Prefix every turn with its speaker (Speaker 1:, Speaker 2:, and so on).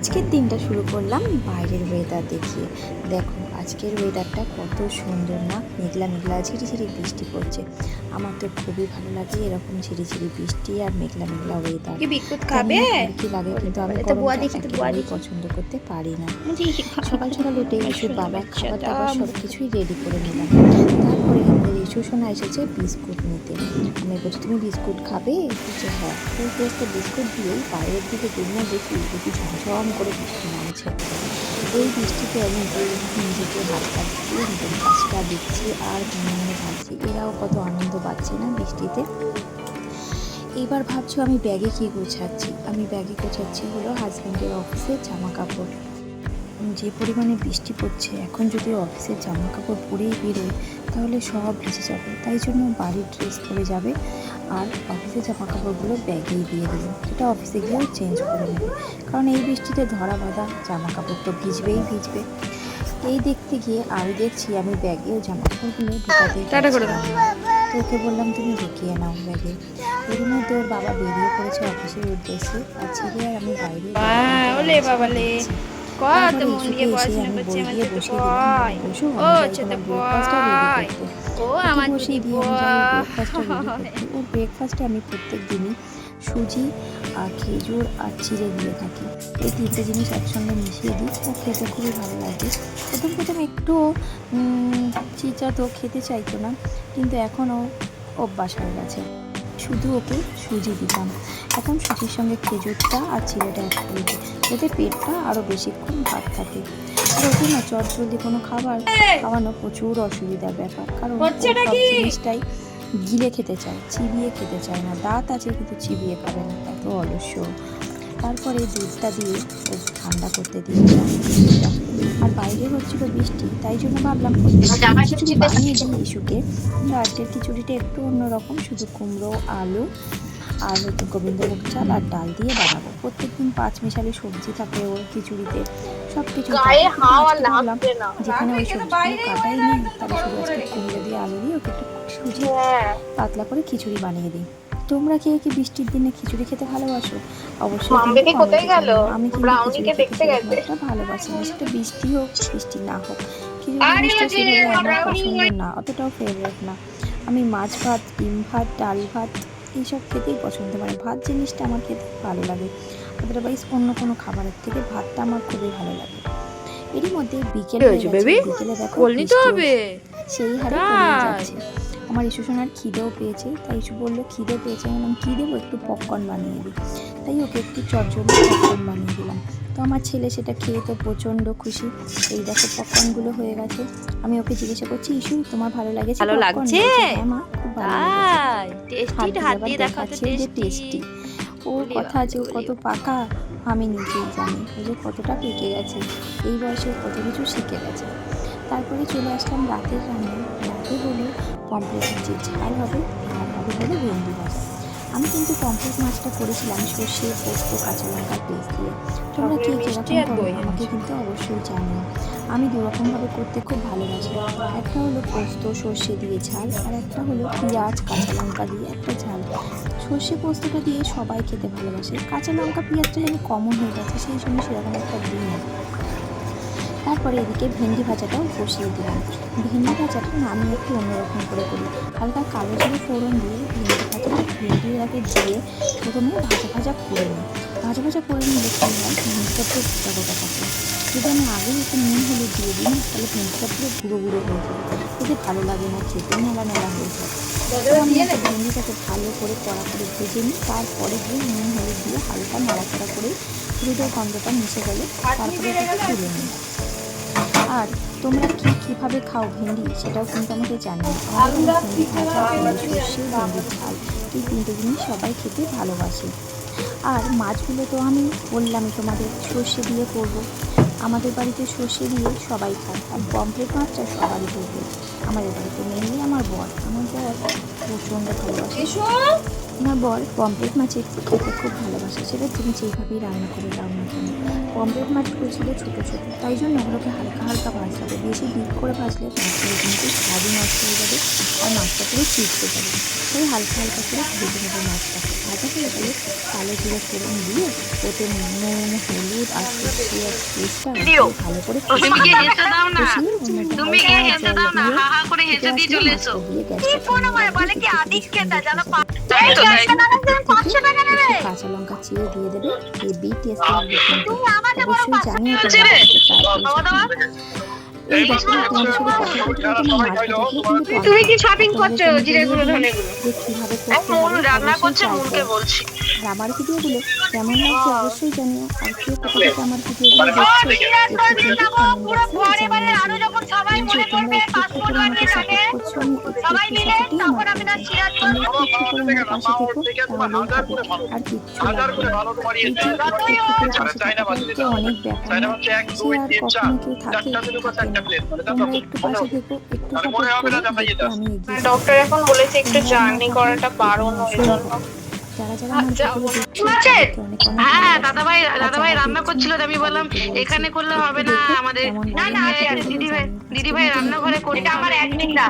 Speaker 1: আজকের দিনটা শুরু করলাম বাইরের ওয়েদার দেখিয়ে। দেখো আজকের ওয়েদারটা কত সুন্দর না, মেঘলা মেঘলা ঝিরিঝিরি বৃষ্টি পড়ছে। আমার তো খুবই ভালো লাগে এরকম ঝিরিঝিরি বৃষ্টি আর মেঘলা মেঘলা ওয়েদার। কি লাগে, কিন্তু আমি গরমটা একেবারেই পছন্দ করতে পারি না। সকাল সকাল উঠে ইসুর বাবা খাবার দাবার সব কিছুই রেডি করে নিলাম। তারপরে আমাদের ইসু সোনা এসেছে বিস্কুট নিতে। আমি বলছি তুমি বিস্কুট খাবে? বলছে হ্যাঁ। তো একটা বিস্কুট দিয়েই বাইরের দিকে দুনিয়া দেখি দেখি ঝমঝম করে বৃষ্টি নামছে। এই বৃষ্টিতে আমি নিজেকে হাত পা দিয়ে নিজের কাজটা দিচ্ছি আর মনে মনে ভাবছি এরাও কত আনন্দ পাচ্ছে না বৃষ্টিতে। এইবার ভাবছো আমি ব্যাগে কী গোছাচ্ছি? আমি ব্যাগে গোছাচ্ছি হলো হাজব্যান্ডের অফিসের জামা কাপড়। যে পরিমাণে বৃষ্টি পড়ছে, এখন যদি অফিসের জামা কাপড় পরেই বেরোয় তাহলে সব ভিজে যাবে। তাই জন্য বাড়ির ড্রেস পরে যাবে আর অফিসের জামা কাপড়গুলো ব্যাগেই দিয়ে দেবে, সেটা অফিসে গিয়েও চেঞ্জ করে নেবে। কারণ এই বৃষ্টিতে ধরা বাঁধা জামা কাপড় তো ভিজবেই ভিজবে। এই দেখতে গিয়ে আমি দেখছি আমি ব্যাগেও জামা কাপড়গুলো ঢুকাতে তো ওকে বললাম তুমি ঢুকিয়ে নাও ব্যাগে। এর মধ্যে ওর বাবা বেরিয়ে পড়েছে অফিসের উদ্দেশ্যে, আর ছেলে আর আমি বাইরে ব্রেকফাস্টে আমি প্রত্যেক দিনই সুজি আর খেজুর আর চিড়ে দিয়ে থাকি। এই তিনটে জিনিস একসঙ্গে মিশিয়ে দিই, ও খেতে খুবই ভালো লাগে। প্রথম একটু চিচা তো খেতে চাইতো না, কিন্তু এখনও অভ্যাস হয়ে গেছে। শুধু ওকে সুজি দিতাম, এখন সুজির সঙ্গে খেজুরটা আর চিড়েটা অ্যাড করে দিই, যাতে পেটটা আরও বেশিক্ষণ ভাত থাকে। আর ওকে না চটজলদি কোনো খাবার খাওয়ানো প্রচুর অসুবিধার ব্যাপার, কারণ সব জিনিসটাই গিলে খেতে চায়, চিবিয়ে খেতে চায় না। দাঁত আছে কিন্তু চিবিয়ে খাবে না, এত অলস্য। তারপরে দুধটা দিয়ে ও ঠান্ডা করতে দিয়েছিলাম। আর বাইরে হচ্ছিল বৃষ্টি, তাই জন্য ভাবলাম খিচুড়ি বানিয়ে দিই ইস্যুকে। কিন্তু আজকের খিচুড়িটা একটু অন্যরকম, শুধু কুমড়ো আলু আর গোবিন্দভোগ চাল আর ডাল দিয়ে বানাবো। প্রত্যেকদিন পাঁচমিশালি সবজি থাকে ওর খিচুড়িতে, সব কিছু ভাবলাম যেখানে ওই সবজিগুলো কাটাই নেই, তাহলে শুধু আজকে কুমড়ো দিয়ে আলু দিয়ে ওকে একটু সুজি পাতলা করে খিচুড়ি বানিয়ে দিই। তোমরা কেউ কি বৃষ্টির দিনে খিচুড়ি খেতে ভালোবাসো? অবশ্যই আমি কিন্তু খিচুড়ি খেতে একটা ভালোবাসি না, সেটা বৃষ্টি হোক বৃষ্টি না হোক। খিচুড়ি আমার পছন্দ না, অতটাও ফেভারিট না। আমি মাছ ভাত, ডিম ভাত, ডাল ভাত এইসব খেতেই পছন্দ করি। ভাত জিনিসটা আমার খেতে ভালো লাগে, আদারওয়াইজ অন্য কোনো খাবারের থেকে ভাতটা আমার খুবই ভালো লাগে। এরই মধ্যে বিকেলে দেখো সেই হারে পড়ে যাচ্ছে। আমার ইস্যু সোনার খিদেও পেয়েছে, তাই ইস্যু বললো খিদে পেয়েছে, আমি কী দেবো, একটু পপকর্ন বানিয়ে দিই। তাই ওকে একটু চটজলদি পপকর্ন বানিয়ে দিলাম। তো আমার ছেলে সেটা খেয়ে তো প্রচণ্ড খুশি। এই দেখো পপকর্নগুলো হয়ে গেছে। আমি ওকে জিজ্ঞাসা করছি ইস্যু তোমার ভালো লাগছে? হ্যাঁ মা, খুব ভালো লেগেছে। দেখাচ্ছে যে টেস্টি। ওর কথা আছে, ও কত পাকা আমি নিজেই জানি, ও যে কতটা পেকে গেছে, এই বয়সে কত কিছু শিখে গেছে। তারপরে চলে আসলাম রাতের রান্নায়। রাতে হলো পমফ্রেট মাছের ঝাল হবে আর হবে হলো ভেন্ডি ভাজা। আমি কিন্তু পমফ্রেট মাছটা করেছিলাম সর্ষে, পোস্ত, কাঁচা লঙ্কার পেস্ট দিয়ে। তোমরা কে কীরকম করো আমাকে কিন্তু অবশ্যই জানিও। আমি দুরকমভাবে করতে খুব ভালোবাসি। একটা হলো পোস্ত সর্ষে দিয়ে ঝাল, আর একটা হলো পেঁয়াজ কাঁচা লঙ্কা দিয়ে একটা ঝাল। সর্ষে পোস্তটা দিয়ে সবাই খেতে ভালোবাসে, কাঁচা লঙ্কা পেঁয়াজটা যেন কমন হয়ে গেছে, সেই জন্য সেরকম একটা দিই না। তারপরে এদিকে ভেন্ডি ভাজাটাও বসিয়ে দিলাম। ভেন্ডি ভাজাটা না আমি একটু অন্যরকম করে করি, হালকা কালো জিরে ফোড়ন দিয়ে ভেন্ডির আগে দিয়ে প্রথমে ভাজা করে নিই। ভাজা করে নিলে কী হয়, ভেন্ডিটা পুরো গোটা গোটা থাকে। যদি আমি আগেই একটু নুন হলুদ দিয়ে দিই তাহলে ভেন্ডিটা পুরো গুঁড়ো হয়ে যাবে, এতে ভালো লাগে না, খেতে মেলা হয়ে যায়। আমি ভেন্ডিটাকে ভালো করে কড়া করে ভেজে নিই, তারপরে দিয়ে নুন হলুদ দিয়ে হালকা নাড়াচাড়া করে হলুদের গন্ধটা মিশে গেলে তারপরে এটাকে তুলে নিই। আর তোমরা কীভাবে খাও ভেন্ডি, সেটাও কিন্তু আমাকে জানিও। ভেন্ডি ভাজা, ভেন্ডি সর্ষে, ভেন্ডির ঝাল, এই তিনটে জিনিস সবাই খেতে ভালোবাসে। আর মাছগুলো তো আমি বললামই তোমাদের সর্ষে দিয়ে করবো। আমাদের বাড়িতে সর্ষে দিয়ে সবাই খায়, আর পমফ্রেট মাছটা সবারই করবে। আমাদের বাড়িতে মেনলি আমার বর প্রচণ্ড ভালোবাসে। আমার বর পমফ্রেট মাছের খেতে খুব ভালোবাসে, সেটা তুমি যেইভাবেই রান্না করে দাও না কেন। পমফ্রেট মাছগুলো ছিল ছোটো ছোটো, তাই জন্য ওগুলোকে হালকা হালকা ভাজতে হবে। বেশি ডিপ করে ভাজলে মাছগুলো কিন্তু স্বাদই নষ্ট হয়ে যাবে আর মাছটা পুরো চিপকে যাবে। ওই হালকা হালকা করে ভেজে নেবো মাছটাকে। ভাজা হয়ে গেলে কালো জিরে ফোড়ন দিয়ে ওতে নুন, হলুদ আর সর্ষে আর পেস্টটা ভালো করে কষিয়ে কাঁচা লঙ্কা চিড়ে দিয়ে দেবে। হেভি টেস্ট লাগবে কিন্তু, অবশ্যই জানিয়ে এই দেখো তোমাদের সাথে কথা বলতে বলতে আমার মাছ ভাজা কিন্তু
Speaker 2: তুমি কি শপিং করছো জিরে গুঁড়ো ধনে গুঁড়ো?
Speaker 1: যে কিভাবে
Speaker 2: মন রান্না করছে, মনকে বলছি।
Speaker 1: আর আমার ভিডিওগুলো কেমন লাগছে অবশ্যই জানিও। আর কেউ কোথা থেকে আমার ভিডিওগুলো দেখছো একটু কিন্তু কমেন্ট বক্সে জানিয়ে তোমরা একটু করে আমাকে সাপোর্ট করছো, আমি একটু সাপোর্টই আমার তোমরা একটু করে আমার পাশে থেকো, তাহলেই হবে। আর কিচ্ছু লাগবে না। এই যে একটু করে পাশে থাকতে অনেক ব্যাপার না, সে আর কখনো কেউ থাকে না। তোমরা একটু পাশে থেকো, একটু সাপোর্ট করো, আমি এগিয়ে
Speaker 2: ডক্টর এখন বলেছে একটু জার্নি করাটা বারণ, ওই জন্য।
Speaker 1: যারা যারা আমার ভিডিও দেখছো তাদেরকে অনেক অনেক
Speaker 2: হ্যাঁ দাদাভাই রান্না করছিল, আমি বললাম এখানে করলে হবে না, আমাদের দিদি ভাই রান্নাঘরে করে আমার অ্যাডমিন না।